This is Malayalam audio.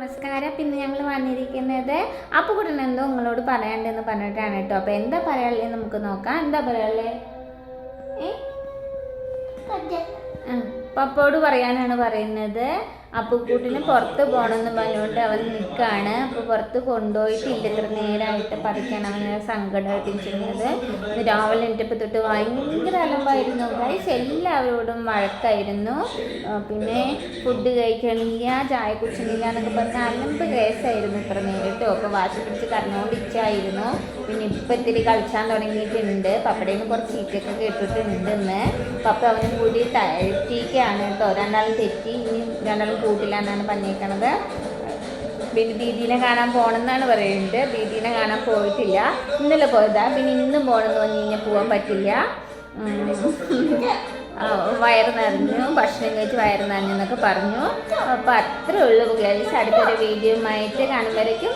നമസ്കാരം. പിന്നെ ഞങ്ങൾ വന്നിരിക്കുന്നത് അപ്പുകുട്ടൻ എന്തോ നിങ്ങളോട് പറയാണ്ടെന്ന് പറഞ്ഞിട്ടാണ് കേട്ടോ. അപ്പോൾ എന്താ പറയാനുള്ളത് നമുക്ക് നോക്കാം. എന്താ പറയാനുള്ളത്? പപ്പോട് പറയാനാണ് പറയുന്നത്. അപ്പുക്കുട്ടിന് പുറത്ത് പോകണമെന്ന് പറഞ്ഞുകൊണ്ട് അവൻ നിൽക്കുകയാണ്. അപ്പോൾ പുറത്ത് കൊണ്ടുപോയിട്ടില്ല, ഇത്ര നേരമായിട്ട് പറിക്കാൻ അവന് സങ്കടമായിട്ടിരിക്കുന്നത്. രാവിലെ എണീറ്റപ്പോൾ തൊട്ട് ഭയങ്കര അലമ്പായിരുന്നു ഗൈസ്. എല്ലാവരോടും വഴക്കായിരുന്നു. പിന്നെ ഫുഡ് കഴിക്കണില്ല, ചായ കുടിക്കണില്ല എന്നൊക്കെ പറഞ്ഞാൽ അലമ്പ് കേസായിരുന്നു ഇത്ര നേരം കേട്ടോ. അപ്പോൾ വാശി പിടിച്ച് കരഞ്ഞുകൊണ്ടിരിച്ചായിരുന്നു. പിന്നെ ഇപ്പം ഇത്തിരി കളിച്ചാൻ തുടങ്ങിയിട്ടുണ്ട്. പപ്പടയിൽ നിന്ന് കുറച്ച് ചീറ്റൊക്കെ കേട്ടിട്ടുണ്ടെന്ന്. പപ്പ അവനും കൂടി തെറ്റിക്കാണ് കേട്ടോ. രണ്ടാളും തെറ്റി, ഇനി രണ്ടാളും കൂട്ടില്ല എന്നാണ് പറഞ്ഞേക്കണത്. പിന്നെ ദീദീനെ കാണാൻ പോകണമെന്നാണ് പറയുന്നത്. ദീദീനെ കാണാൻ പോയിട്ടില്ല, ഇന്നലെ പോയതാ. പിന്നെ ഇന്നും പോകണമെന്ന് പറഞ്ഞു കഴിഞ്ഞാൽ പോകാൻ പറ്റില്ല. വയറ് നിറഞ്ഞു, ഭക്ഷണം കഴിച്ച് വയറ് നിറഞ്ഞു എന്നൊക്കെ പറഞ്ഞു. അപ്പോൾ അത്രേ ഉള്ളൂ ഗൈസ്. അടുത്തൊരു വീഡിയോയുമായിട്ട് കാണുമ്പോഴേക്കും